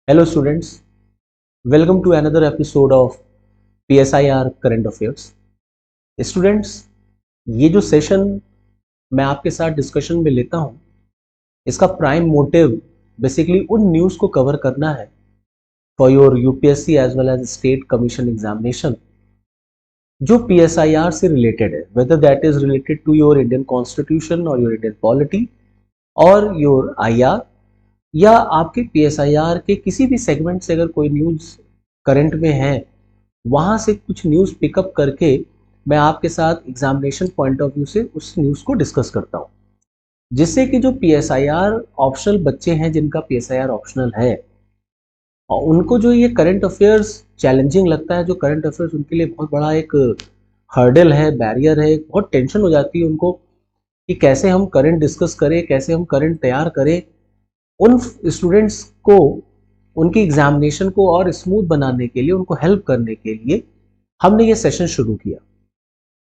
Hello students, welcome to another episode of PSIR Current Affairs. Students, ये जो session मैं आपके साथ डिस्कशन में लेता हूँ, इसका प्राइम मोटिव बेसिकली उन न्यूज़ को कवर करना है for your UPSC as well as state commission examination जो PSIR से रिलेटेड है, whether that is related to your Indian constitution और योर इंडियन पॉलिटी और योर IR या आपके PSIR के किसी भी सेगमेंट से अगर कोई न्यूज़ करंट में है, वहाँ से कुछ न्यूज़ पिकअप करके मैं आपके साथ एग्जामिनेशन पॉइंट ऑफ व्यू से उस न्यूज़ को डिस्कस करता हूँ, जिससे कि जो PSIR ऑप्शनल बच्चे हैं जिनका PSIR ऑप्शनल है और उनको जो ये करंट अफेयर्स चैलेंजिंग लगता है, जो करंट अफेयर्स उनके लिए बहुत बड़ा एक हर्डल है, बैरियर है, बहुत टेंशन हो जाती है उनको कि कैसे हम करंट डिस्कस करें, कैसे हम करंट तैयार करें। उन स्टूडेंट्स को उनकी एग्जामिनेशन को और स्मूथ बनाने के लिए, उनको हेल्प करने के लिए हमने ये सेशन शुरू किया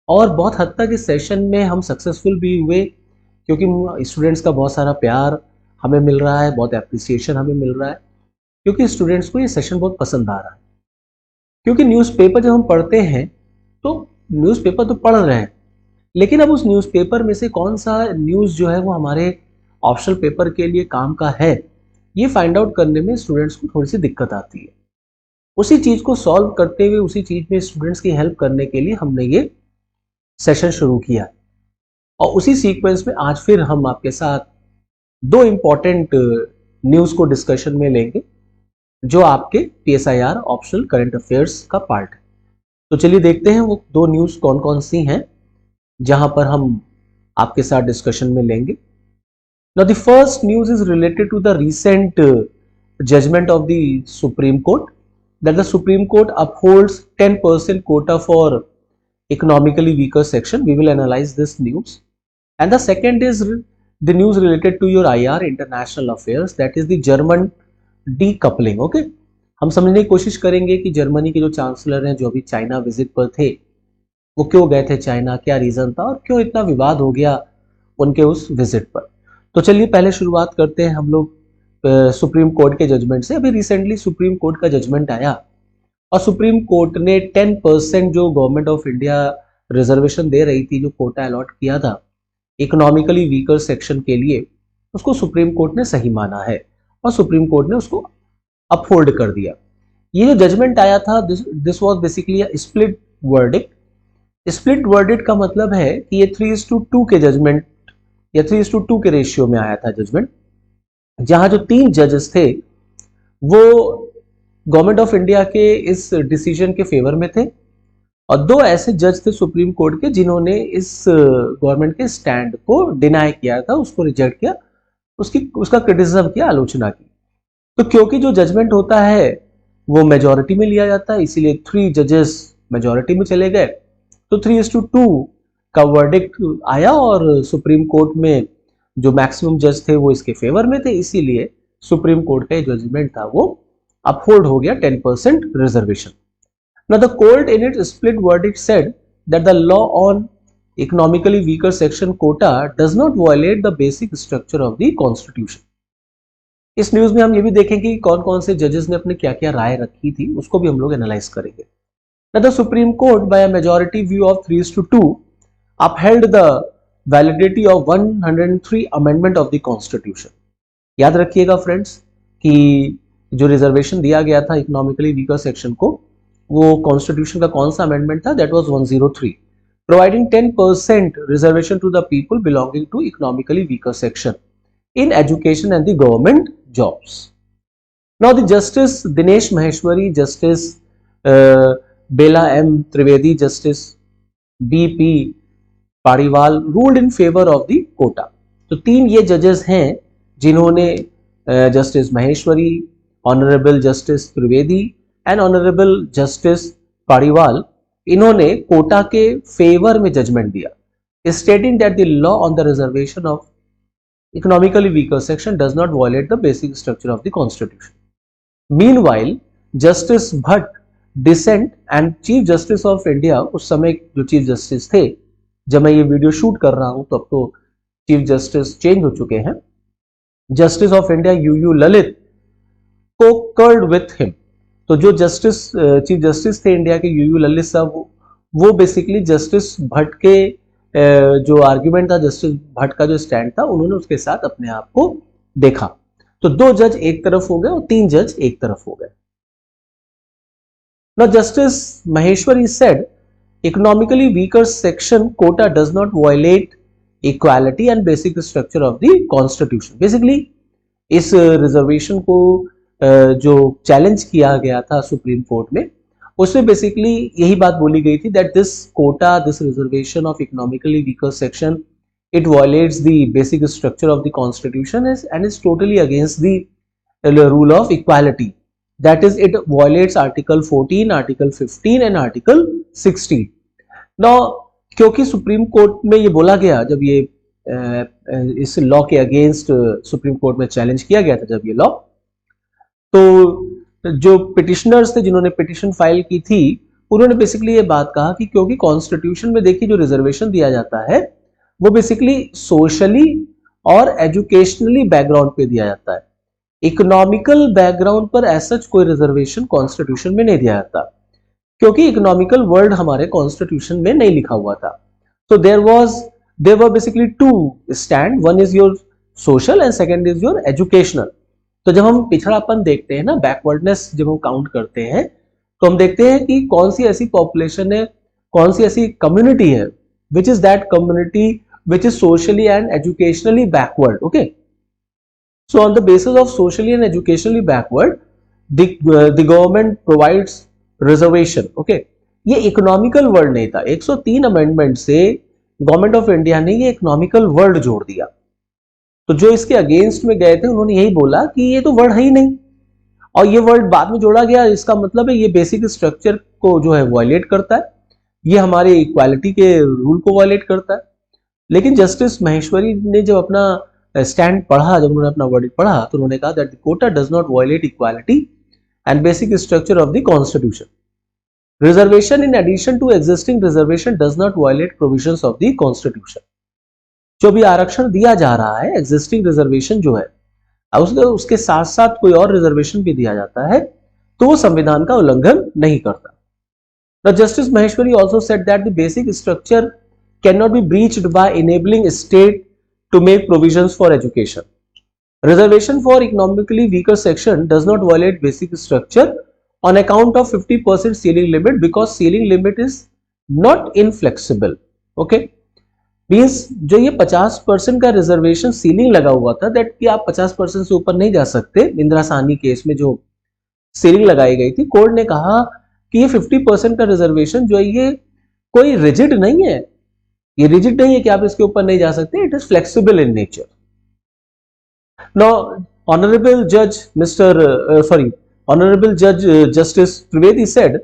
और बहुत हद तक इस सेशन में हम सक्सेसफुल भी हुए क्योंकि स्टूडेंट्स का बहुत सारा प्यार हमें मिल रहा है, बहुत एप्रिसिएशन हमें मिल रहा है क्योंकि स्टूडेंट्स को ये सेशन बहुत पसंद आ रहा है। क्योंकि न्यूज़पेपर जब हम पढ़ते हैं तो न्यूज़पेपर तो पढ़ रहे हैं, लेकिन अब उस न्यूज़पेपर में से कौन सा न्यूज़ जो है वो हमारे ऑप्शनल पेपर के लिए काम का है, ये फाइंड आउट करने में स्टूडेंट्स को थोड़ी सी दिक्कत आती है। उसी चीज़ को सॉल्व करते हुए, उसी चीज़ में स्टूडेंट्स की हेल्प करने के लिए हमने ये सेशन शुरू किया और उसी सीक्वेंस में आज फिर हम आपके साथ दो इम्पॉर्टेंट न्यूज़ को डिस्कशन में लेंगे जो आपके PSIR ऑप्शनल करंट अफेयर्स का पार्ट है। तो चलिए देखते हैं वो दो न्यूज़ कौन कौन सी हैं जहां पर हम आपके साथ डिस्कशन में लेंगे। Now, the first news is related to the recent judgment of the Supreme Court that the Supreme Court upholds 10% quota for economically weaker section. We will analyze this news. And the second is the news related to your IR international affairs, that is the German decoupling. Okay, हम समझने की कोशिश करेंगे कि Germany के जो chancellor हैं जो अभी चाइना विजिट पर थे, वो क्यों गए थे चाइना, क्या रीजन था और क्यों इतना विवाद हो गया उनके उस विजिट पर। तो चलिए पहले शुरुआत करते हैं हम लोग सुप्रीम कोर्ट के जजमेंट से। अभी रिसेंटली सुप्रीम कोर्ट का जजमेंट आया और सुप्रीम कोर्ट ने 10% जो गवर्नमेंट ऑफ इंडिया रिजर्वेशन दे रही थी, जो कोटा अलॉट किया था इकोनॉमिकली वीकर सेक्शन के लिए, उसको सुप्रीम कोर्ट ने सही माना है और सुप्रीम कोर्ट ने उसको अपहोल्ड कर दिया। ये जो जजमेंट आया था, this was basically a split verdict. Split verdict का मतलब है कि ये 3:2 के जजमेंट या 3:2 के रेशियो में आया था जजमेंट, जहां जो 3 जजेस थे वो गवर्नमेंट ऑफ इंडिया के इस डिसीजन के फेवर में थे और 2 ऐसे जज थे सुप्रीम कोर्ट के जिन्होंने इस गवर्नमेंट के स्टैंड को डिनाई किया था, उसको रिजेक्ट किया, उसका क्रिटिसिज्म किया, आलोचना की। तो क्योंकि जो जजमेंट होता है वो मेजॉरिटी में लिया जाता है, इसीलिए 3 जजेस मेजॉरिटी में चले गए, तो 3:2 का वर्डिक्ट आया और सुप्रीम कोर्ट में जो मैक्सिमम जज थे वो इसके फेवर में थे, इसीलिए सुप्रीम कोर्ट का जजमेंट था वो अपहोल्ड हो गया 10% reservation. Now the court in its split verdict said that the law on economically weaker section quota does not violate the basic structure of the constitution. इस news में हम ये भी देखेंगे कि कौन कौन से जजेस ने अपने क्या क्या राय रखी थी, उसको भी हम लोग एनालाइज करेंगे। Now the Supreme Court by a majority view of 3:2 upheld the validity of 103 amendment of the constitution. याद रखिएगा फ्रेंड्स कि जो रिजर्वेशन दिया गया था इकोनॉमिकली वीकर सेक्शन को, वो कॉन्स्टिट्यूशन का कौन सा अमेंडमेंट था? That was 103, providing 10% reservation to the people belonging to economically weaker section in education and the government jobs. Now the justice Dinesh Maheshwari, justice Bela M Trivedi, justice BP Pariwal ruled in favour of the quota. तो 3 ये जजेस हैं जिन्होंने justice Maheshwari, honourable justice Trivedi and honourable justice Pariwal, इन्होंने quota के favour में judgement दिया, stating that the law on the reservation of economically weaker section does not violate the basic structure of the constitution. Meanwhile justice Bhatt dissent and chief justice of India, उस समय जो chief justice थे, जब मैं ये video shoot कर रहा हूं तो अब तो चीफ जस्टिस चेंज हो चुके हैं, justice of India UU Lalit को कंकर्ड विथ हिम। तो जो जस्टिस चीफ जस्टिस थे इंडिया के यूयू ललित साहब, वो बेसिकली जस्टिस भट्ट के जो आर्ग्यूमेंट था, जस्टिस भट्ट का जो स्टैंड था, उन्होंने उसके साथ अपने आप को देखा। तो 2 जज एक तरफ हो गए और 3 जज एक तरफ हो गए। Now Justice Maheshwari said economically weaker section quota does not violate equality and basic structure of the constitution। Basically इस रिजर्वेशन को जो चैलेंज किया गया था सुप्रीम कोर्ट में, उसमें बेसिकली यही बात बोली गई थी that this quota, this reservation of economically weaker section, it violates the basic structure of the constitution and is totally against the rule of equality, that is it violates article 14, article 15 and article 16। now क्योंकि supreme court में ये बोला गया, जब ये इस law के against supreme court में चैलेंज किया गया था जब ये लॉ, तो जो पिटिशनर्स थे जिन्होंने पिटिशन फाइल की थी, उन्होंने बेसिकली ये बात कहा कि क्योंकि कॉन्स्टिट्यूशन में देखिए जो रिजर्वेशन दिया जाता है वो बेसिकली सोशली और एजुकेशनली बैकग्राउंड पे दिया जाता है। इकोनॉमिकल बैकग्राउंड पर ऐसा कोई रिजर्वेशन कॉन्स्टिट्यूशन में नहीं दिया जाता, क्योंकि इकोनॉमिकल वर्ड हमारे कॉन्स्टिट्यूशन में नहीं लिखा हुआ था। तो there were basically 2 stand, one is your social and second is your educational. तो जब हम पिछड़ापन देखते हैं ना, बैकवर्डनेस जब हम काउंट करते हैं, तो हम देखते हैं कि कौन सी ऐसी पॉपुलेशन है, कौन सी ऐसी कम्युनिटी है which is that community which is socially and educationally backward। okay, so on the basis of socially and educationally backward the government provides reservation। okay, ये इकोनॉमिकल वर्ड नहीं था। 103 अमेंडमेंट से गवर्नमेंट ऑफ इंडिया ने ये economical word जोड़ दिया। तो जो इसके अगेंस्ट में गए थे उन्होंने यही बोला कि ये तो वर्ड है ही नहीं, और ये वर्ड बाद में जोड़ा गया, इसका मतलब है ये बेसिक स्ट्रक्चर को जो है वायलेट करता है, ये हमारे इक्वालिटी के रूल को वायलेट करता है। लेकिन जस्टिस महेश्वरी ने जब अपना स्टैंड पढ़ा, जब उन्होंने अपना वर्डिक्ट पढ़ा, तो उन्होंने कहा that the quota does not violate equality and basic structure of the constitution. Reservation in addition to existing reservation does not violate provisions of the constitution. जो भी आरक्षण दिया जा रहा है, एग्जिस्टिंग रिजर्वेशन जो है, उसके साथ साथ कोई और रिजर्वेशन भी दिया जाता है, तो वो संविधान का उल्लंघन नहीं करता। Now, Justice Maheshwari also said that the basic structure cannot be breached by enabling state to make provisions for education. Reservation for economically weaker section does not violate basic structure on account of 50% ceiling limit because ceiling limit is not inflexible। okay, means जो ये 50% का reservation ceiling लगा हुआ था, that कि आप 50% से ऊपर नहीं जा सकते, इंदिरा साहनी केस में जो सीलिंग लगाई गई थी, कोर्ट ने कहा कि ये 50% का रिजर्वेशन जो है ये कोई रिजिड नहीं है, ये रिजिड नहीं है कि आप इसके ऊपर नहीं जा सकते, it is flexible in nature. Now honourable जज justice Trivedi said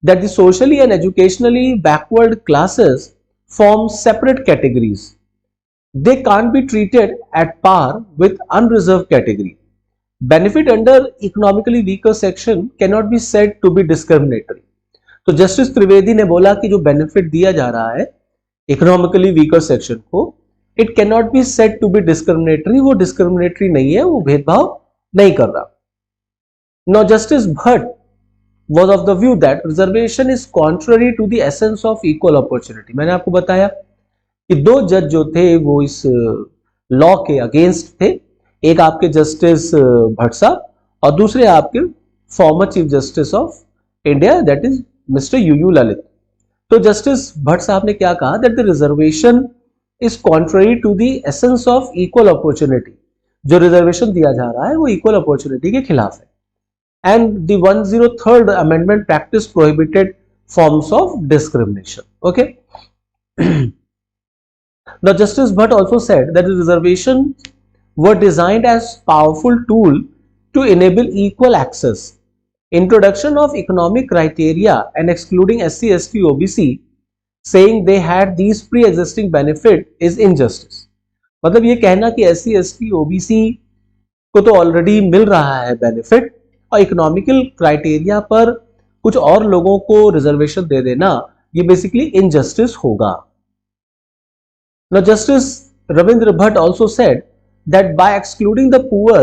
that the socially and educationally backward classes form separate categories, they can't be treated at par with unreserved category। benefit under economically weaker section cannot be said to be discriminatory। तो justice Trivedi ने बोला कि जो benefit दिया जा रहा है economically weaker section को, it can not be said to be discriminatory, वो डिस्क्रिमिनेटरी नहीं है, वो भेदभाव नहीं कर रहा। Now justice Bhatt was of the view that reservation is contrary to the essence of equal opportunity। मैंने आपको बताया कि 2 जज जो थे वो इस लॉ के अगेंस्ट थे, एक आपके जस्टिस भट्ट साहब और दूसरे आपके former chief justice of India that is mister UU Lalit. तो जस्टिस भट्ट साहब ने क्या कहा that the reservation is contrary to the essence of equal opportunity. जो रिजर्वेशन दिया जा रहा है वो इक्वल अपॉर्चुनिटी के खिलाफ है। And the 103rd amendment practice prohibited forms of discrimination। okay, now Justice Bhatt also said that the reservations were designed as powerful tool to enable equal access। introduction of economic criteria and excluding SC, ST, OBC saying they had these pre-existing benefit is injustice। मतलब ये कहना कि SC, ST, OBC को तो already मिल रहा है benefit, और economical criteria पर कुछ और लोगों को रिजर्वेशन दे देना, ये बेसिकली इनजस्टिस होगा। Now Justice Ravindra Bhatt also said that by excluding the poor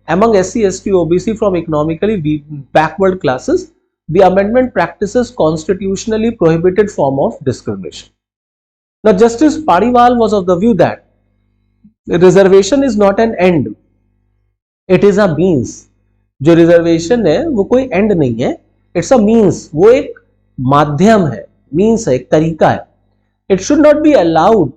among SC, ST, OBC from economically backward classes, the amendment practices constitutionally prohibited form of discrimination. Now, Justice Padiwal was of the view that reservation is not an end, it is a means. जो reservation है वो कोई and नहीं है, it's a means, वो एक माध्यम है, मीन्स है, एक तरीका है. It should not be allowed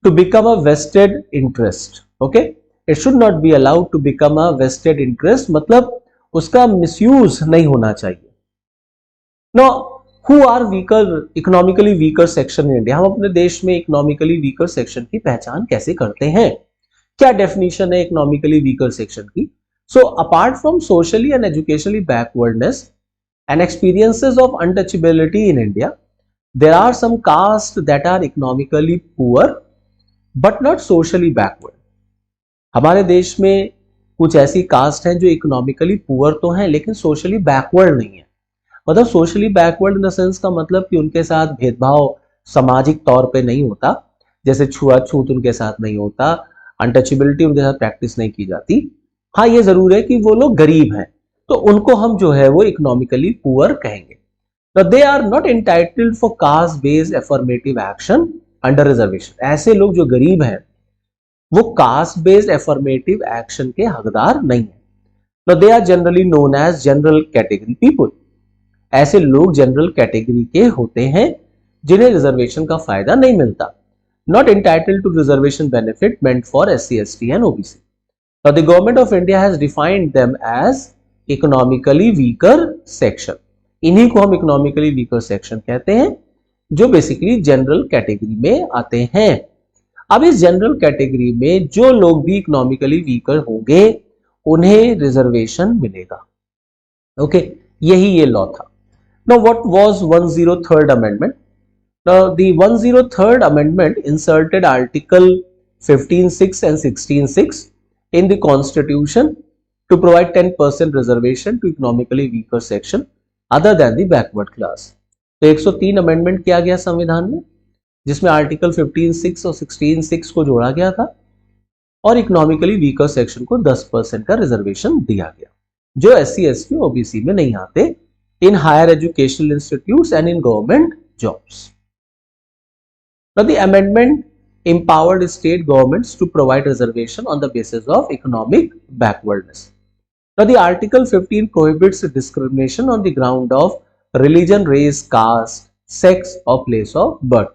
to become a vested interest. Okay, it should not be allowed to become a vested interest, मतलब उसका मिसयूज नहीं होना चाहिए. No, who are weaker, economically weaker section in India. हम अपने देश में economically weaker section की पहचान कैसे करते हैं, क्या डेफिनेशन है इकोनॉमिकली वीकर सेक्शन की. So apart from socially and educationally backwardness and experiences of untouchability in India, there are some castes that are economically poor but not socially backward. हमारे देश में कुछ ऐसी कास्ट हैं जो इकोनॉमिकली पुअर तो हैं लेकिन सोशली बैकवर्ड नहीं है. मतलब socially backward in the sense का मतलब कि उनके साथ भेदभाव सामाजिक तौर पे नहीं होता, जैसे छुआछूत उनके साथ नहीं होता, अनटचेबिलिटी उनके साथ प्रैक्टिस नहीं की जाती. हाँ, ये जरूर है कि वो लोग गरीब हैं, तो उनको हम जो है वो इकोनॉमिकली पुअर कहेंगे. They are not entitled for caste based affirmative action under reservation. ऐसे लोग जो गरीब हैं वो कास्ट बेस्ड एफर्मेटिव एक्शन के हकदार नहीं है. They are generally known as general category people. ऐसे लोग जनरल कैटेगरी के होते हैं जिन्हें रिजर्वेशन का फायदा नहीं मिलता. Not entitled to reservation benefit meant for SC, ST and OBC. The government of India has defined them as economically weaker section. इन्हीं को हम इकोनॉमिकली वीकर सेक्शन कहते हैं, जो बेसिकली जनरल कैटेगरी में आते हैं. अब इस जनरल कैटेगरी में जो लोग भी इकोनॉमिकली वीकर होंगे उन्हें रिजर्वेशन मिलेगा. ओके, यही ये लॉ था. Now what was 103rd amendment. Now the 103rd amendment inserted article 15(6) and 16(6) in the constitution to provide 10% reservation to economically weaker section other than the backward class. तो 103 amendment किया गया संविधान में, जिसमें आर्टिकल 15(6) और 16(6) को जोड़ा गया था और इकोनॉमिकली वीकर सेक्शन को 10% का रिजर्वेशन दिया गया, जो SC, ST, OBC में नहीं आते, in higher educational institutes and in government jobs. The amendment empowered state governments to provide reservation on the basis of economic backwardness. Now, the Article 15 prohibits discrimination on the ground of religion, race, caste, sex, or place of birth.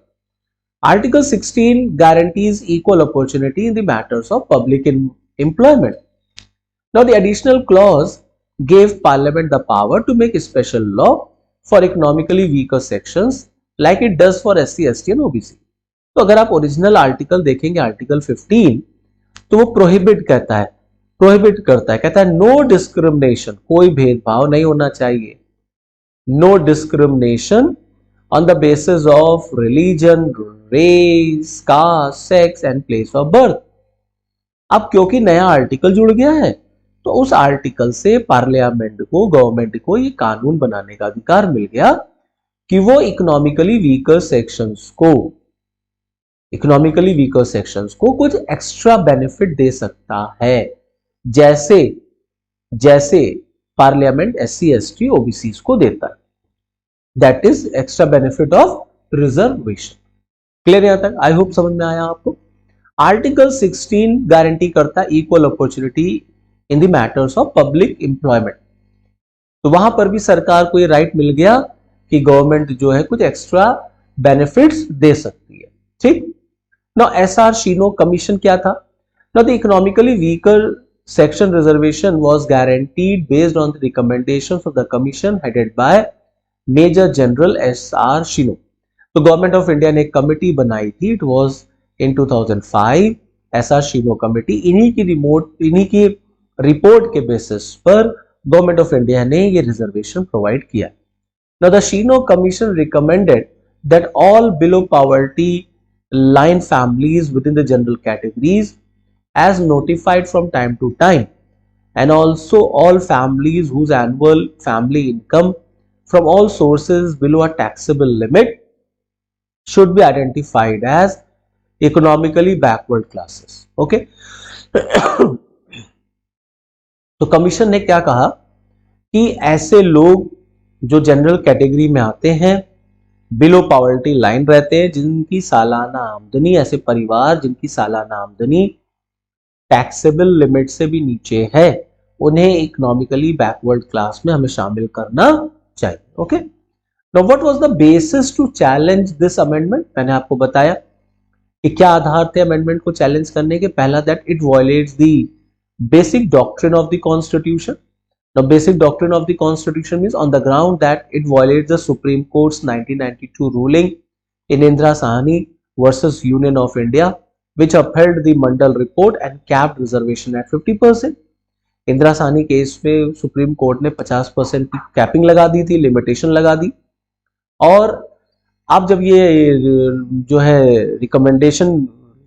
Article 16 guarantees equal opportunity in the matters of public employment. Now, the additional clause gave Parliament the power to make a special law for economically weaker sections like it does for SC, ST and OBC. तो अगर आप original article देखेंगे, article 15, तो वो prohibit कहता है, कहता है नो डिस्क्रिमिनेशन, कोई भेदभाव नहीं होना चाहिए. No discrimination on the basis of religion, race, caste, sex and place of birth. अब क्योंकि नया आर्टिकल जुड़ गया है तो उस आर्टिकल से पार्लियामेंट को, गवर्नमेंट को ये कानून बनाने का अधिकार मिल गया कि वो इकोनॉमिकली वीकर सेक्शंस को कुछ एक्स्ट्रा बेनिफिट दे सकता है, जैसे पार्लियामेंट SC, ST, OBC को देता है. That is extra benefit of reservation. Clear यहां तक? आई होप समझ में आया आपको. आर्टिकल 16 गारंटी करता है equal opportunity in the matters of public employment. तो वहां पर भी सरकार को ये राइट मिल गया कि गवर्नमेंट जो है कुछ एक्स्ट्रा बेनिफिट्स दे सकती है. ठीक. Now, SR Shino Commission क्या था? Now, the economically weaker section reservation was guaranteed based on the recommendations of the commission headed by Major General SR Shino. तो गवर्नमेंट ऑफ इंडिया ने एक कमिटी बनाई थी, it was in 2005, SR Shino committee. इन्हीं की report के basis पर government of India ने ये रिजर्वेशन प्रोवाइड किया. Now, the Shino Commission recommended that all below poverty line families within the general categories as notified from time to time, and also all families whose annual family income from all sources below a taxable limit should be identified as economically backward classes. Okay. तो commission ने क्या कहा कि ऐसे लोग जो general category में आते हैं, बिलो पॉवर्टी लाइन रहते हैं, जिनकी सालाना आमदनी, ऐसे परिवार जिनकी सालाना आमदनी टैक्सेबल लिमिट से भी नीचे है, उन्हें इकोनॉमिकली बैकवर्ड क्लास में हमें शामिल करना चाहिए। Okay, now what was the basis to challenge this amendment? मैंने आपको बताया कि क्या आधार थे अमेंडमेंट को चैलेंज करने के। पहला, that it violets the basic doctrine of the constitution. The basic doctrine of the constitution means on the ground that it violates the Supreme Court's 1992 ruling in Indira Sahni versus Union of India, which upheld the Mandal report and capped reservation at 50%. Indira Sahni case में supreme court ने 50% की capping लगा दी थी, limitation लगा दी। और अब जब ये जो है रिकमेंडेशन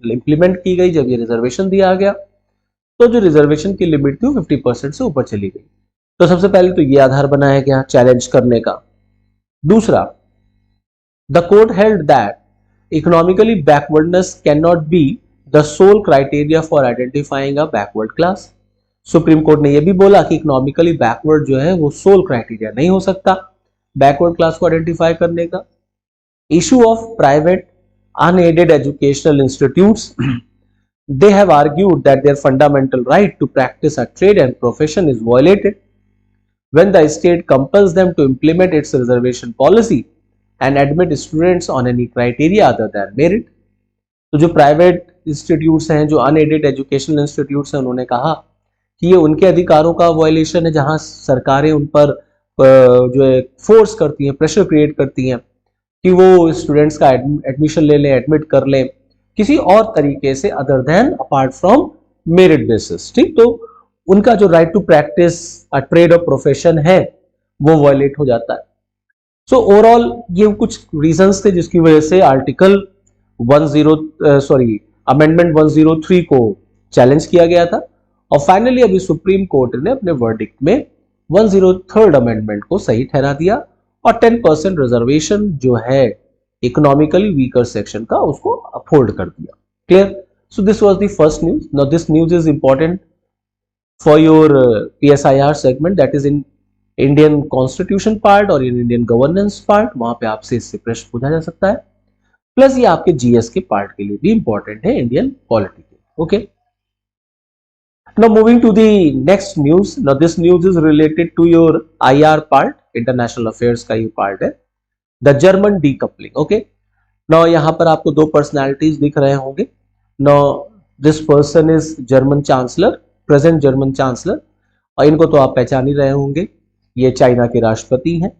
इंप्लीमेंट की गई, जब ये रिजर्वेशन दिया गया, तो जो रिजर्वेशन की लिमिट थी वो 50% से ऊपर चली गई। तो सबसे पहले तो ये आधार बनाया गया चैलेंज करने का। दूसरा, the court held that economically backwardness can not be the sole criteria for identifying a backward class. Supreme court ने यह भी बोला कि इकोनॉमिकली बैकवर्ड जो है वो सोल क्राइटेरिया नहीं हो सकता बैकवर्ड क्लास को आइडेंटिफाई करने का। Issue of private unaided educational institutes, they have argued that their fundamental right to practice a trade and profession is violated when the state compels them to implement its reservation policy and admit students on any criteria other than merit. तो जो private institutes हैं, जो unaided educational institutes हैं, उन्होंने कहा कि ये उनके अधिकारों का वायलेशन है, जहां सरकारें उन पर जो है फोर्स करती हैं, प्रेशर क्रिएट करती हैं कि वो स्टूडेंट्स का एडमिशन ले लें, एडमिट कर लें किसी और तरीके से other than apart from merit basis. ठीक, तो उनका जो right to practice a trade और प्रोफेशन है वो वायलेट हो जाता है। सो ओवरऑल ये कुछ रीजंस थे जिसकी वजह से आर्टिकल अमेंडमेंट 103 को चैलेंज किया गया था। और फाइनली अभी सुप्रीम कोर्ट ने अपने वर्डिक्ट में 103rd अमेंडमेंट को सही ठहरा दिया और 10% रिजर्वेशन जो है इकोनॉमिकली वीकर सेक्शन का, उसको अफोर्ड कर दिया। Clear? So this was the first news. Now this news is important for your PSIR segment, that is in Indian constitution part और इन इंडियन गवर्नेंस पार्ट। वहां पे आपसे इससे प्रश्न पूछा जा सकता है। प्लस ये आपके GS के पार्ट के लिए भी इंपॉर्टेंट है, इंडियन पॉलिटी के। Okay, now moving to the next news. Now this news is related to your IR part, international affairs का ये पार्ट है, the German decoupling. Okay, now यहां पर आपको दो पर्सनालिटीज दिख रहे होंगे। Now this person is German chancellor, present German chancellor, और इनको तो आप पहचान ही रहे होंगे, ये चाइना के राष्ट्रपति हैं।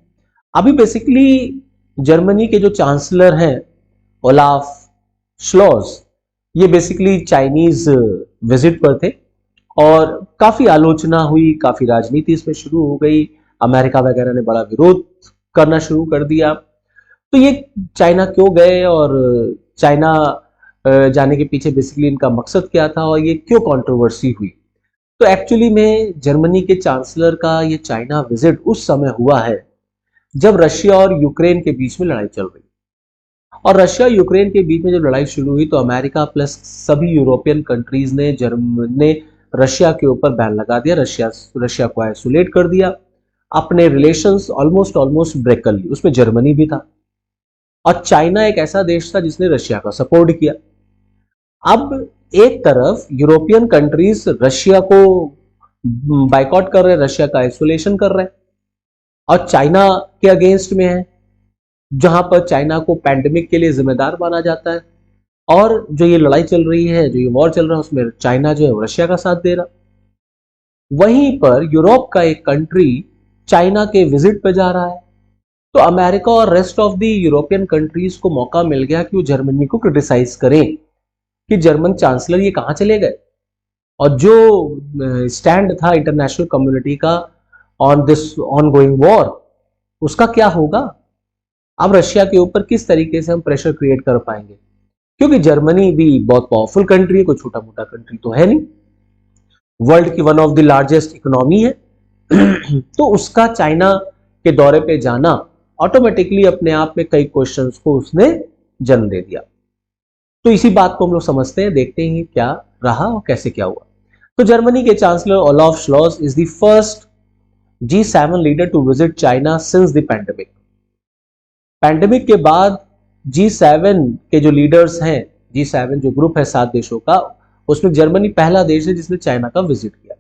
अभी बेसिकली जर्मनी के जो चांसलर हैं ओलाफ श्लोज, ये बेसिकली चाइनीज विजिट पर थे और काफी आलोचना हुई, काफी राजनीति इसमें शुरू हो गई, अमेरिका वगैरह ने बड़ा विरोध करना शुरू कर दिया। तो ये चाइना क्यों गए और चाइना जाने के पीछे बेसिकली इनका मकसद क्या था और ये क्यों कंट्रोवर्सी हुई? तो एक्चुअली में जर्मनी के चांसलर का ये चाइना विजिट उस समय हुआ है जब रशिया और यूक्रेन के बीच में लड़ाई चल रही, और रशिया यूक्रेन के बीच में जब लड़ाई शुरू हुई तो अमेरिका प्लस सभी यूरोपियन कंट्रीज ने रशिया के ऊपर बैन लगा दिया, रशिया को आइसोलेट कर दिया, अपने रिलेशंस ऑलमोस्ट ब्रेक कर ली। उसमें जर्मनी भी था और चाइना एक ऐसा देश था जिसने रशिया का सपोर्ट किया। अब एक तरफ यूरोपियन कंट्रीज रशिया को बाइकआउट कर रहे हैं, रशिया का आइसोलेशन कर रहे हैं, और चाइना के अगेंस्ट में है, जहां पर चाइना को पैंडेमिक के लिए जिम्मेदार माना जाता है। और जो ये लड़ाई चल रही है, जो ये वॉर चल रहा है, उसमें चाइना जो है रशिया का साथ दे रहा। वहीं पर यूरोप का एक कंट्री चाइना के विजिट पे जा रहा है, तो अमेरिका और rest of the European countries को मौका मिल गया कि वो जर्मनी को क्रिटिसाइज करें कि जर्मन चांसलर ये कहां चले गए, और जो स्टैंड था इंटरनेशनल कम्युनिटी का ऑन दिस ऑनगोइंग वॉर, उसका क्या होगा। अब रशिया के ऊपर किस तरीके से हम प्रेशर क्रिएट कर पाएंगे, क्योंकि जर्मनी भी बहुत पावरफुल कंट्री है, कोई छोटा मोटा कंट्री तो है नहीं, वर्ल्ड की one of the largest economy है। तो उसका चाइना के दौरे पे जाना ऑटोमेटिकली अपने आप में कई क्वेश्चंस को उसने जन्म दे दिया। तो इसी बात को हम लोग समझते हैं, देखते हैं क्या रहा और कैसे क्या हुआ। तो जर्मनी के chancellor Olaf Scholz is the first G7 leader to visit China since the pandemic. Pandemic के बाद G7 के जो लीडर्स हैं, G7 जो ग्रुप है 7 देशों का, उसमें जर्मनी पहला देश है जिसने चाइना का विजिट किया।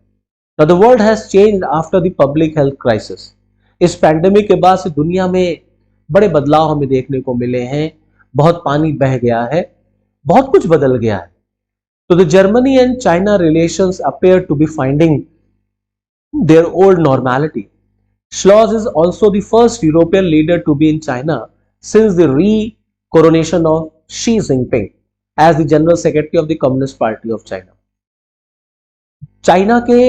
Now the world has changed after the public health crisis। इस पैंडेमिक के बाद से दुनिया में बड़े बदलाव हमें देखने को मिले हैं, बहुत पानी बह गया है, बहुत कुछ बदल गया है। तो the Germany and China relations appear to be finding their old normality। Schloss is also the first European leader to be in China since the re-coronation of Xi Jinping as the General Secretary of the Communist Party of China। China के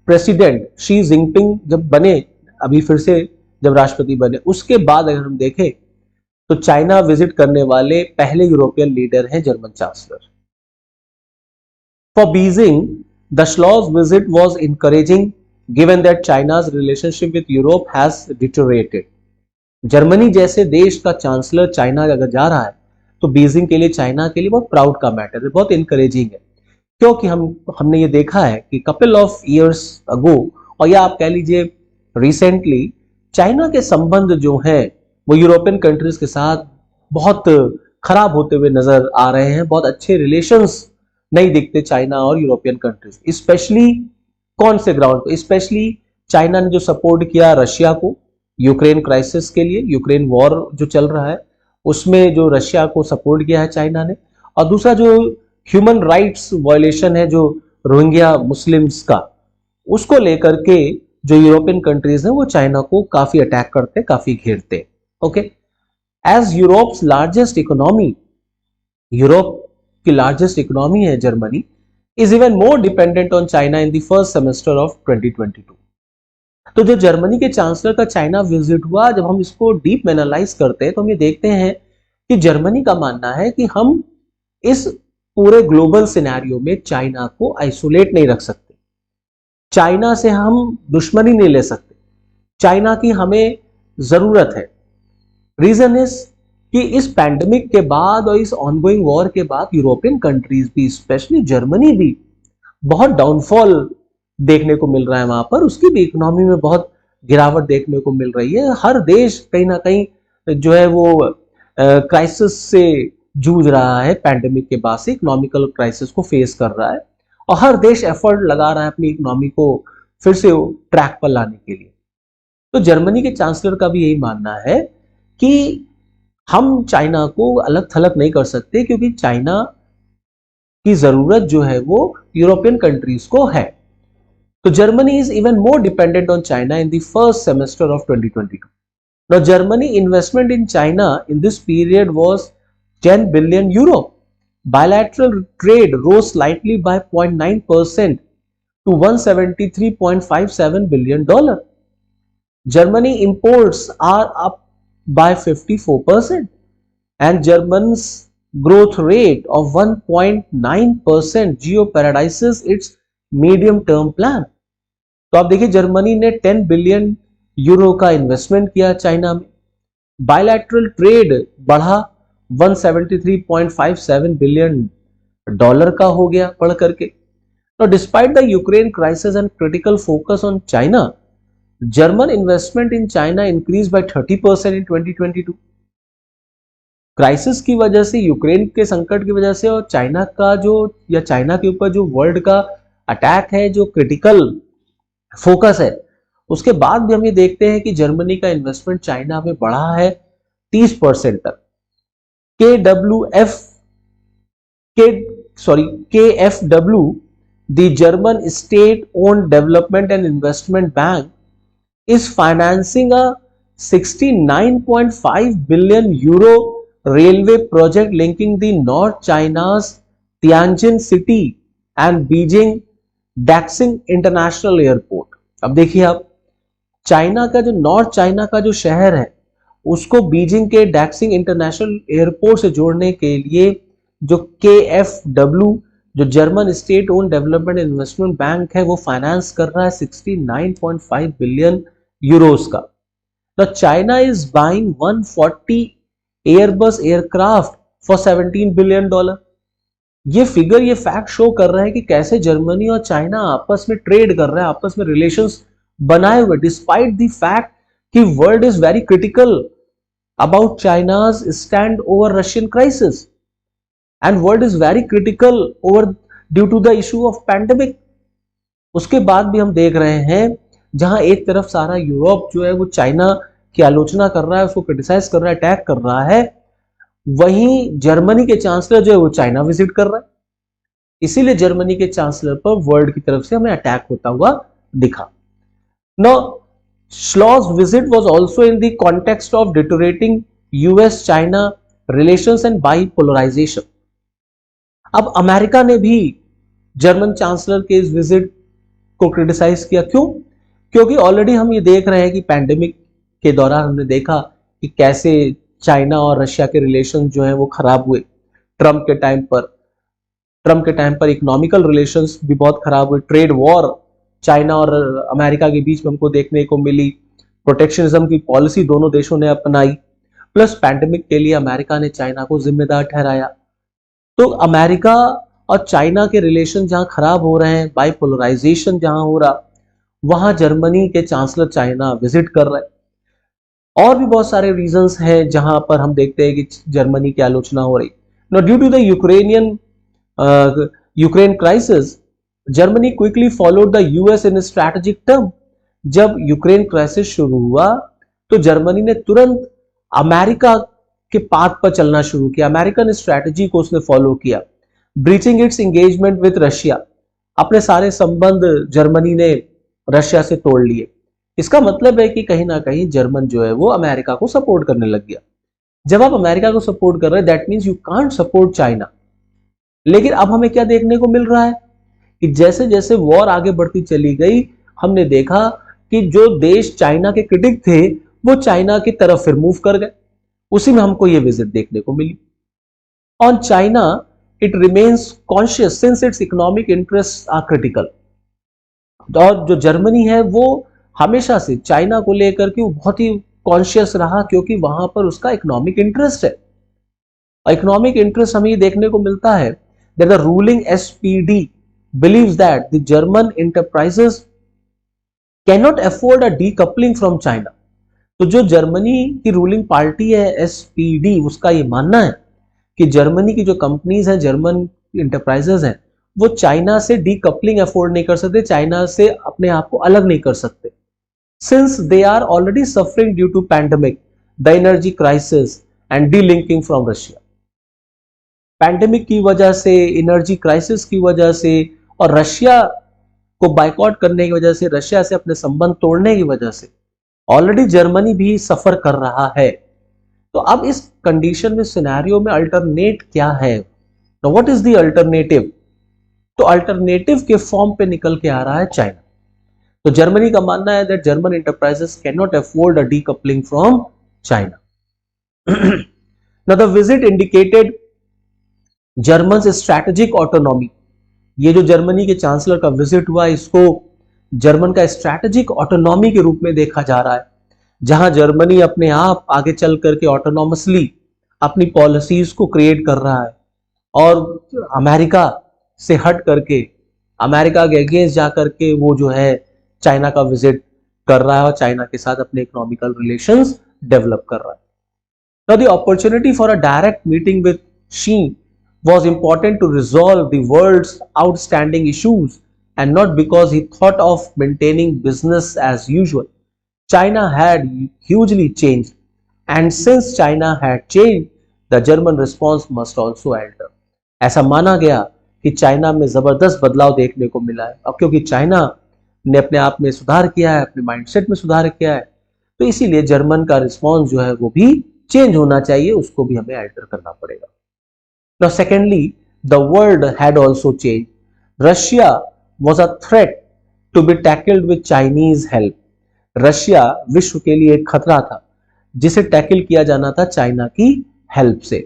president Xi Jinping जब बने, अभी फिर से जब राष्ट्रपति बने, उसके बाद अगर हम देखें तो चाइना विजिट करने वाले पहले यूरोपियन लीडर हैं German chancellor. For Beijing the Scholz visit was encouraging given that China's relationship with Europe has deteriorated. जर्मनी जैसे देश का चांसलर चाइना अगर जा रहा है तो बीजिंग के लिए, चाइना के लिए बहुत प्राउड का मैटर है, बहुत इनकरेजिंग है। क्योंकि हमने ये देखा है कि कपल ऑफ इयर्स अगो, और या आप कह लीजिए रिसेंटली, चाइना के संबंध जो हैं वो यूरोपियन कंट्रीज के साथ बहुत खराब होते हुए नजर आ रहे हैं। बहुत अच्छे रिलेशंस नहीं दिखते चाइना और यूरोपियन कंट्रीज। स्पेशली कौन से ग्राउंड पे? स्पेशली चाइना ने जो सपोर्ट किया रशिया को यूक्रेन क्राइसिस के लिए, यूक्रेन वॉर जो चल रहा है उसमें जो रशिया को सपोर्ट किया है चाइना ने, और दूसरा जो ह्यूमन राइट्स वायलेशन है जो रोहिंग्या मुस्लिम्स का, उसको लेकर के जो यूरोपियन कंट्रीज हैं वो चाइना को काफी अटैक करते, काफी घेरते। Okay, as Europe's largest economy, Europe की लार्जेस्ट इकोनॉमी है Germany, is even more dependent on China in the first semester of 2022। तो जो जर्मनी के चांसलर का चाइना विजिट हुआ, जब हम इसको डीप एनालाइज करते हैं तो हम ये देखते हैं कि जर्मनी का मानना है कि हम इस पूरे ग्लोबल सिनेरियो में चाइना को आइसोलेट नहीं रख सकते, चाइना से हम दुश्मनी नहीं ले सकते, चाइना की हमें जरूरत है। रीजन इज कि इस पैंडेमिक के बाद और इस ऑनगोइंग वॉर के बाद यूरोपियन कंट्रीज भी, स्पेशली जर्मनी भी, बहुत डाउनफॉल देखने को मिल रहा है वहां पर, उसकी भी इकोनॉमी में बहुत गिरावट देखने को मिल रही है। हर देश कहीं ना कहीं जो है वो क्राइसिस से जूझ रहा है, पैंडेमिक के बाद से इकोनॉमिकल क्राइसिस को फेस कर रहा है, और हर देश एफर्ट लगा रहा है अपनी इकोनॉमी को फिर से ट्रैक पर लाने के लिए। तो जर्मनी के चांसलर का भी यही मानना है कि हम चाइना को अलग थलग नहीं कर सकते, क्योंकि चाइना की जरूरत जो है वो यूरोपियन कंट्रीज को है। तो Germany is even more dependent on China in the first semester of 2022। Now Germany investment in China in this period was 10 billion euro. Bilateral trade rose slightly by 0.9% to 173.57 billion dollar. Germany imports are up by 54% and Germany's growth rate of 1.9% jeopardizes its medium term plan। तो आप देखिए Germany ने 10 billion euro का investment किया China में, bilateral trade बढ़ा 173.57 billion dollar का हो गया बढ़ करके। Now despite the Ukraine crisis and critical focus on China, German investment in China increased by 30% in 2022। Crisis की वजह से, यूक्रेन के संकट की वजह से, और चाइना का जो, या चाइना के ऊपर जो वर्ल्ड का अटैक है, जो क्रिटिकल फोकस है, उसके बाद भी हम ये देखते हैं कि जर्मनी का इन्वेस्टमेंट चाइना में बढ़ा है 30% तक। KfW, the German state-owned development and investment bank, is financing a 69.5 billion euro railway project linking the North China's Tianjin city and Beijing Daxing International Airport। अब देखिए आप, चाइना का जो नॉर्थ चाइना का जो शहर है उसको बीजिंग के डैक्सिंग इंटरनेशनल एयरपोर्ट से जोड़ने के लिए जो KfW, जो German state own development investment bank है, वो फाइनेंस कर रहा है 69.5 बिलियन यूरोस का। The China is buying 140 Airbus aircraft for 17 billion dollar. ये फिगर, ये फैक्ट शो कर रहा है कि कैसे जर्मनी और चाइना आपस में ट्रेड कर रहे हैं, आपस में रिलेशंस बनाए हुए, डिस्पाइट द फैक्ट कि world is very critical about China's stand over Russian crisis and world is very critical over due to the issue of pandemic. उसके बाद भी हम देख रहे हैं जहां एक तरफ सारा यूरोप जो है वो चाइना की आलोचना कर रहा है, उसको क्रिटिसाइज कर रहा है, अटैक कर रहा है, वहीं जर्मनी के चांसलर जो है वो चाइना विजिट कर रहा है। इसीलिए जर्मनी के चांसलर पर वर्ल्ड की तरफ से हमें अटैक होता हुआ दिखा। Now, Schlos's visit was also in the context of deteriorating US-China relations and bipolarization. अब अमेरिका ने भी जर्मन चांसलर के इस विजिट को क्रिटिसाइज किया। क्यों? क्योंकि ऑलरेडी हम ये देख रहे हैं कि पैंडेमिक के दौरान हमने देखा कि कैसे चाइना और रशिया के रिलेशन जो है वो खराब हुए। ट्रम्प के टाइम पर इकोनॉमिकल रिलेशंस भी बहुत खराब हुए। ट्रेड वॉर चाइना और अमेरिका के बीच में हमको देखने को मिली। प्रोटेक्शनिज्म की पॉलिसी दोनों देशों ने अपनाई। प्लस पैंडेमिक के लिए अमेरिका ने चाइना को जिम्मेदार ठहराया। तो अमेरिका और चाइना के रिलेशन जहां खराब हो रहे हैं, बाइपोलराइजेशन जहां हो रहा, वहां जर्मनी के चांसलर चाइना विजिट कर रहे हैं। और भी बहुत सारे रीजंस हैं जहां पर हम देखते हैं कि जर्मनी की आलोचना हो रही। No, due to the Ukraine crisis, Germany quickly followed the US in strategic term. जब यूक्रेन क्राइसिस शुरू हुआ तो जर्मनी ने तुरंत अमेरिका के पाथ पर चलना शुरू किया, अमेरिकन स्ट्रैटेजी को उसने फॉलो किया। Breaching it's engagement with Russia, अपने सारे संबंध जर्मनी ने रशिया से तोड़ लिए। इसका मतलब है कि कहीं ना कहीं जर्मन जो है वो अमेरिका को सपोर्ट करने लग गया। जब आप अमेरिका को सपोर्ट कर रहे हैं, that means you can't support China. लेकिन अब हमें क्या देखने को मिल रहा है कि जैसे जैसे वॉर आगे बढ़ती चली गई, हमने देखा कि जो देश चाइना के क्रिटिक थे वो चाइना की तरफ फिर मूव कर गए। उसी में हमको ये विजिट देखने को मिली। On China it remains cautious since its economic interest are critical. और जो जर्मनी है वो हमेशा से चाइना को लेकर के वो बहुत ही कॉन्शियस रहा, क्योंकि वहां पर उसका इकोनॉमिक इंटरेस्ट है। और इकोनॉमिक इंटरेस्ट हमें ये देखने को मिलता है that the ruling SPD believes that the German enterprises cannot afford a decoupling from China। तो जो जर्मनी की रूलिंग पार्टी है SPD, उसका ये मानना है कि जर्मनी की जो कंपनीज हैं, जर्मन इंटरप्राइजेस हैं, वो चाइना से डीकपलिंग अफोर्ड नहीं कर सकते, चाइना से अपने आप को अलग नहीं कर सकते, since they are already suffering due to pandemic, the energy crisis and delinking from Russia. Pandemic की वजह से, एनर्जी क्राइसिस की वजह से और रशिया को बाइकआउट करने की वजह से, रशिया से अपने संबंध तोड़ने की वजह से ऑलरेडी जर्मनी भी सफर कर रहा है। तो अब इस कंडीशन में, सिनेरियो में अल्टरनेट क्या है? तो व्हाट इज द अल्टरनेटिव? तो अल्टरनेटिव के फॉर्म पे निकल के आ रहा है चाइना। तो जर्मनी का मानना है that German enterprises can not afford a decoupling from China. Now the visit indicated German strategic autonomy. ये जो जर्मनी के चांसलर का विजिट हुआ, इसको जर्मन का स्ट्रैटेजिक ऑटोनॉमी के रूप में देखा जा रहा है, जहां जर्मनी अपने आप आगे चल करके ऑटोनॉमसली अपनी पॉलिसीज को क्रिएट कर रहा है और अमेरिका से हट करके, अमेरिका के अगेंस्ट जाकर के वो जो है चाइना का विजिट कर रहा है और चाइना के साथ अपने इकोनॉमिकल रिलेशंस डेवलप कर रहा है। Now the opportunity for a direct meeting with Xi was important to resolve the world's outstanding issues and not because he thought of maintaining business as usual. China had hugely changed, and since China had changed, the German response must also alter. ऐसा माना गया कि China में जबरदस्त बदलाव देखने को मिला है, और क्योंकि चाइना ने अपने आप में सुधार किया है, अपने माइंडसेट में सुधार किया है, तो इसीलिए जर्मन का रिस्पॉन्स जो है वो भी चेंज होना चाहिए, उसको भी हमें अल्टर करना पड़ेगा। Now secondly, the world had also changed. Russia was a threat to be tackled with Chinese help. Russia विश्व के लिए एक खतरा था जिसे टैकल किया जाना था चाइना की हेल्प से।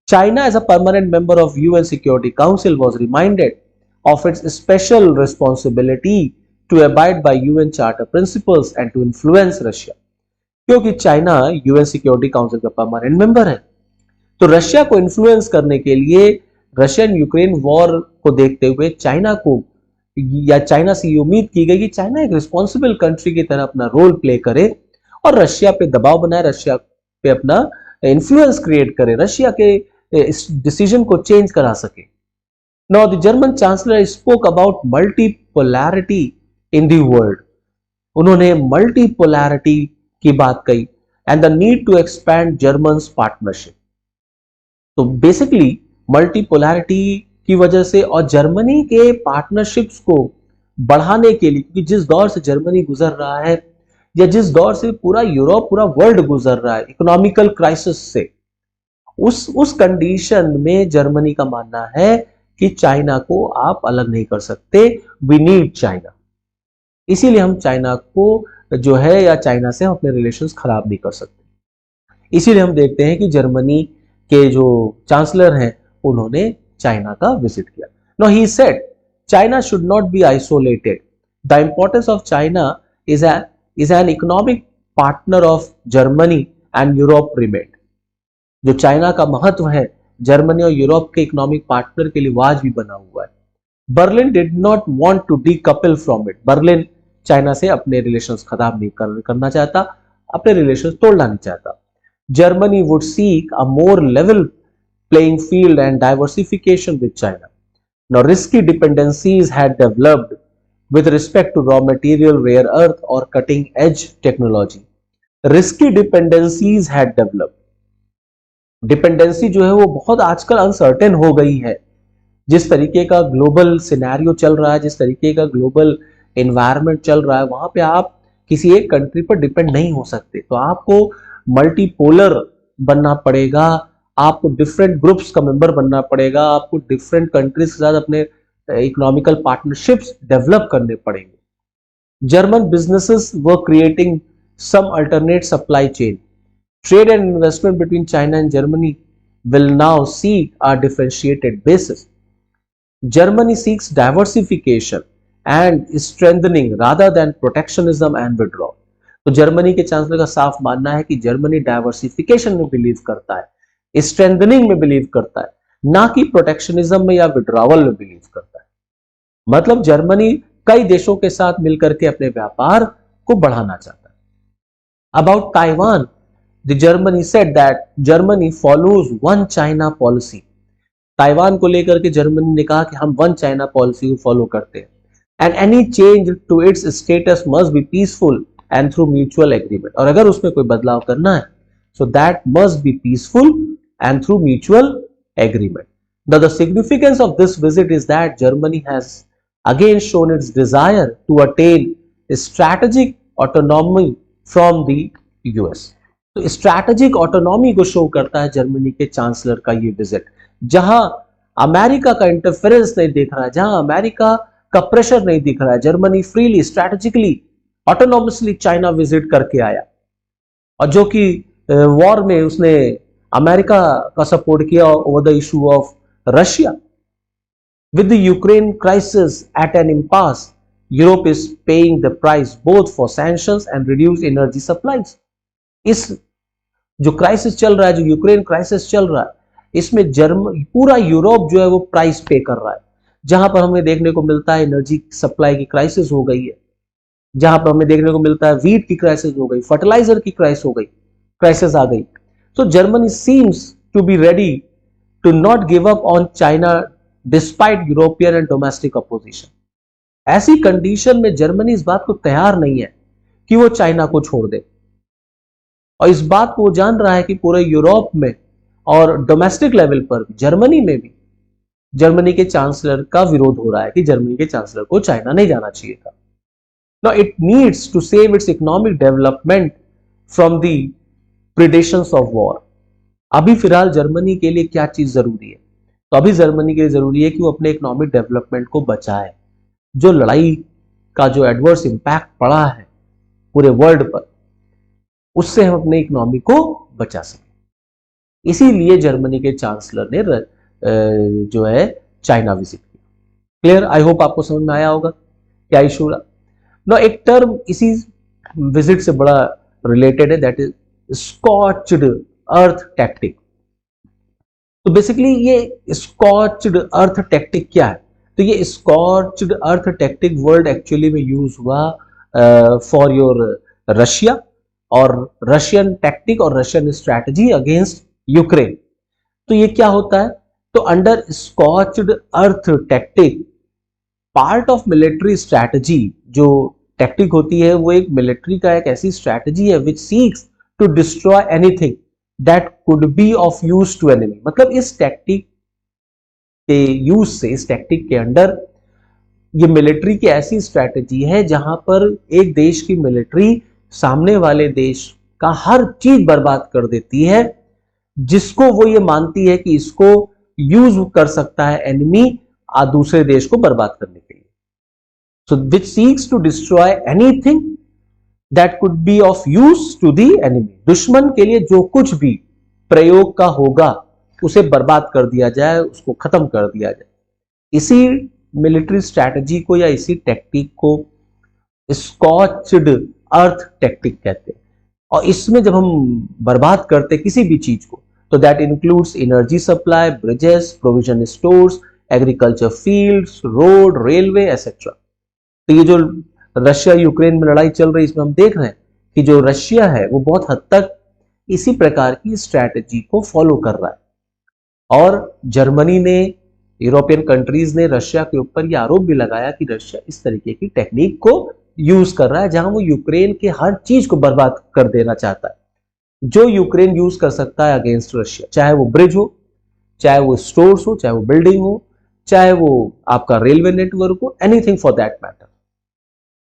China as a permanent member of UN Security Council was reminded of its special responsibility to abide by UN Charter principles and to influence Russia. क्योंकि चाइना यूएन सिक्योरिटी काउंसिल का permanent member है, तो Russia को influence करने के लिए Russian Ukraine war को देखते हुए चाइना को या चाइना से ये उम्मीद की गई कि चाइना एक रिस्पॉन्सिबल कंट्री की तरह अपना रोल प्ले करे और रशिया पे दबाव बनाए, रशिया पे अपना इन्फ्लुएंस क्रिएट करे, रशिया के इस डिसीजन को चेंज करा सके। Now the German chancellor spoke about multipolarity in the world. उन्होंने मल्टीपोलैरिटी की बात कही and the need to expand Germans partnership. तो बेसिकली मल्टीपोलैरिटी की वजह से और जर्मनी के पार्टनरशिप्स को बढ़ाने के लिए, क्योंकि जिस दौर से जर्मनी गुजर रहा है या जिस दौर से पूरा यूरोप, पूरा वर्ल्ड गुजर रहा है इकोनॉमिकल क्राइसिस से, उस कंडीशन में जर्मनी का मानना है कि चाइना को आप अलग नहीं कर सकते, वी नीड चाइना। इसीलिए हम चाइना को जो है या चाइना से हम अपने रिलेशंस खराब नहीं कर सकते। इसीलिए हम देखते हैं कि जर्मनी के जो चांसलर हैं उन्होंने चाइना का विजिट किया। No he said China should not be isolated, the importance of China is an economic partner of Germany and Europe remained. जो चाइना का महत्व है जर्मनी और यूरोप के इकोनॉमिक पार्टनर के लिए आज भी बना हुआ है। Berlin did not want to decouple from it. Berlin China से अपने रिलेशंस खराब नहीं करना चाहता, अपने रिलेशंस तोड़ना नहीं चाहता। Germany would seek a more level playing field and diversification with China. Now, risky dependencies had developed with respect to raw material, rare earth or cutting edge technology. Risky dependencies had developed. Dependency जो है वो बहुत आजकल uncertain हो गई है। जिस तरीके का ग्लोबल सिनेरियो चल रहा है, जिस तरीके का ग्लोबल एनवायरनमेंट चल रहा है, वहां पे आप किसी एक कंट्री पर डिपेंड नहीं हो सकते। तो आपको मल्टीपोलर बनना पड़ेगा, आपको डिफरेंट ग्रुप्स का मेंबर बनना पड़ेगा, आपको डिफरेंट कंट्रीज के साथ अपने इकोनॉमिकल पार्टनरशिप्स डेवलप करने पड़ेंगे। German businesses were creating some alternate supply chain. Trade and investment between China and Germany will now seek a differentiated basis. Germany seeks diversification and strengthening rather than protectionism and withdrawal. तो जर्मनी के chancellor का साफ मानना है कि Germany diversification में believe करता है, स्ट्रेंथनिंग में बिलीव करता है, ना कि प्रोटेक्शनिज्म में या विड्रॉवल में बिलीव करता है। मतलब जर्मनी कई देशों के साथ मिलकर के अपने व्यापार को बढ़ाना चाहता है। About Taiwan, The Germany said that Germany follows one China policy. Taiwan को लेकर के जर्मनी ने कहा कि हम वन चाइना पॉलिसी को फॉलो करते हैं। And any change to its status must be peaceful and through mutual agreement. और अगर उसमें कोई बदलाव करना है, so that must be peaceful and through mutual agreement. Now the significance of this visit is that Germany has again shown its desire to attain strategic autonomy from the US. तो strategic autonomy को show करता है Germany के chancellor का ये visit, जहां America का interference नहीं दिख रहा है, जहां अमेरिका का प्रेशर नहीं दिख रहा है। Germany freely, strategically, autonomously China visit करके आया, और जो कि वॉर में उसने अमेरिका का सपोर्ट किया over the issue of Russia. With the Ukraine crisis at an impasse, Europe is paying the price both for sanctions and reduced energy supplies. इस जो क्राइसिस चल रहा है, जो यूक्रेन क्राइसिस चल रहा है, इसमें पूरा यूरोप जो है वो प्राइस पे कर रहा है। जहां पर हमें देखने को मिलता है एनर्जी सप्लाई की क्राइसिस हो गई है, जहां पर हमें देखने को मिलता है वीट की क्राइसिस हो गई, फर्टिलाइजर की क्राइसिस आ गई। So Germany seems to be ready to not give up on China despite European and domestic opposition. ऐसी कंडीशन में जर्मनी इस बात को तैयार नहीं है कि वो चाइना को छोड़ दे, और इस बात को वो जान रहा है कि पूरे यूरोप में और डोमेस्टिक लेवल पर जर्मनी में भी जर्मनी के चांसलर का विरोध हो रहा है कि जर्मनी के चांसलर को चाइना नहीं जाना चाहिए था। Now it needs to save its economic development from the predations of war. अभी फिलहाल जर्मनी के लिए क्या चीज जरूरी है? तो अभी जर्मनी के लिए जरूरी है कि वो अपने इकोनॉमिक डेवलपमेंट को बचाए। जो लड़ाई का जो एडवर्स इंपैक्ट पड़ा है पूरे वर्ल्ड पर, उससे हम अपने इकोनॉमी को बचा सकें। इसीलिए जर्मनी के चांसलर ने जो है चाइना विजिट किया। क्लियर? आई होप आपको समझ में आया होगा क्या इशू रहा। नो, एक टर्म इसी विजिट से बड़ा रिलेटेड है, दैट इज स्कॉच्ड अर्थ टैक्टिक। तो बेसिकली ये स्कॉच्ड अर्थ टैक्टिक क्या है? तो ये स्कॉच्ड अर्थ टैक्टिक वर्ड एक्चुअली में यूज हुआ फॉर योर रशिया और रशियन टैक्टिक और रशियन स्ट्रैटेजी अगेंस्ट यूक्रेन। तो ये क्या होता है? तो under स्कॉच्ड earth tactic part of military strategy, जो टैक्टिक होती है वो एक मिलिट्री का एक ऐसी स्ट्रैटेजी है which seeks to destroy anything that could be of use to enemy. मतलब इस टैक्टिक के यूज से, इस टैक्टिक के अंडर ये मिलिट्री की ऐसी स्ट्रैटेजी है जहां पर एक देश की मिलिट्री सामने वाले देश का हर चीज बर्बाद कर देती है जिसको वो ये मानती है कि इसको यूज कर सकता है एनिमी दूसरे देश को बर्बाद करने के लिए। So which seeks to destroy anything that could be of use to the enemy. दुश्मन के लिए जो कुछ भी प्रयोग का होगा उसे बर्बाद कर दिया जाए, उसको खत्म कर दिया जाए। इसी मिलिट्री स्ट्रैटेजी को या इसी टेक्निक को स्कॉच्ड अर्थ टेक्निक कहते हैं। और इसमें जब हम बर्बाद करते किसी भी चीज को, तो that includes energy supply, bridges, provision stores, agriculture fields, road, railway etcetera. तो ये जो रशिया यूक्रेन में लड़ाई चल रही है इसमें हम देख रहे हैं कि जो रशिया है वो बहुत हद तक इसी प्रकार की स्ट्रैटेजी को फॉलो कर रहा है। और जर्मनी ने, यूरोपियन कंट्रीज ने रशिया के ऊपर यह आरोप भी लगाया कि रशिया इस तरीके की टेक्निक को यूज कर रहा है जहां वो यूक्रेन के हर चीज को बर्बाद कर देना चाहता है जो यूक्रेन यूज कर सकता है अगेंस्ट रशिया, चाहे वो ब्रिज हो, चाहे वो स्टोर्स हो, चाहे वो बिल्डिंग हो, चाहे वो आपका रेलवे नेटवर्क हो, anything for that matter.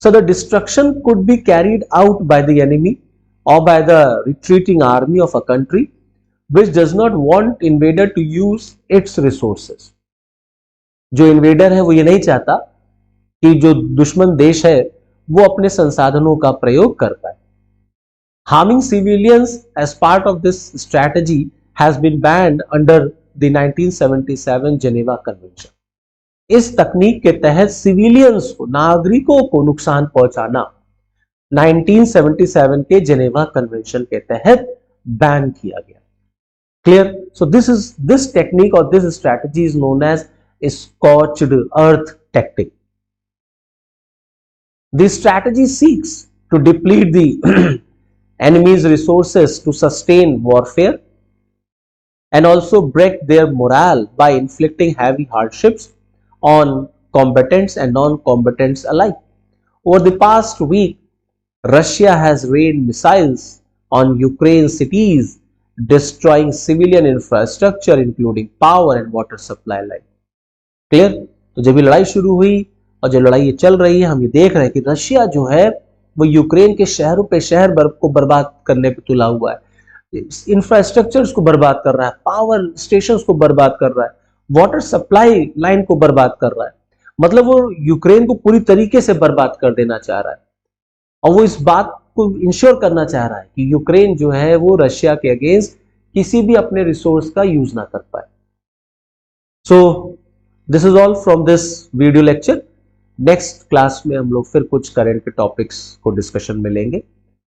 So the destruction could be carried out by the enemy or by the retreating army of a country which does not want invader to use its resources. जो invader है वो ये नहीं चाहता कि जो दुश्मन देश है वो अपने संसाधनों का प्रयोग कर पाए। Harming civilians as part of this strategy has been banned under the 1977 Geneva Convention. इस तकनीक के तहत सिविलियंस को, नागरिकों को नुकसान पहुंचाना 1977 के जेनेवा कन्वेंशन के तहत बैन किया गया। क्लियर? सो दिस टेक्निक और this strategy is known as scorched earth technique. The strategy seeks to deplete the enemy's resources to sustain warfare and also break their morale by inflicting heavy hardships on combatants and non-combatants alike. Over the past week, Russia has rained missiles on Ukraine cities, destroying civilian infrastructure including power and water supply line. Clear? तो जब ये लड़ाई शुरू हुई और जो लड़ाई ये चल रही है, हम ये देख रहे हैं कि रशिया जो है वो यूक्रेन के शहरों पे शहर को बर्बाद करने पे तुला हुआ है, इंफ्रास्ट्रक्चर्स को बर्बाद कर रहा है, पावर स्टेशंस को बर्बाद कर रहा है, वाटर सप्लाई लाइन को बर्बाद कर रहा है। मतलब वो यूक्रेन को पूरी तरीके से बर्बाद कर देना चाह रहा है और वो इस बात को इंश्योर करना चाह रहा है कि यूक्रेन जो है वो रशिया के अगेंस्ट किसी भी अपने रिसोर्स का यूज ना कर पाए। So this is all from this video lecture. Next class में हम लोग फिर कुछ करंट के टॉपिक्स को डिस्कशन में लेंगे।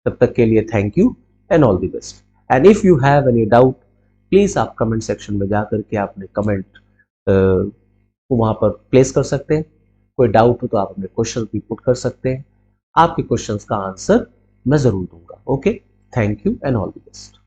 तब तक के लिए thank you and all the best. And if you have any doubt please आप कमेंट सेक्शन में जाकर के आपने कमेंट को वहां पर प्लेस कर सकते हैं। कोई डाउट हो तो आप अपने क्वेश्चन भी पुट कर सकते हैं। आपके क्वेश्चंस का आंसर मैं जरूर दूंगा। Okay, thank you and all the best.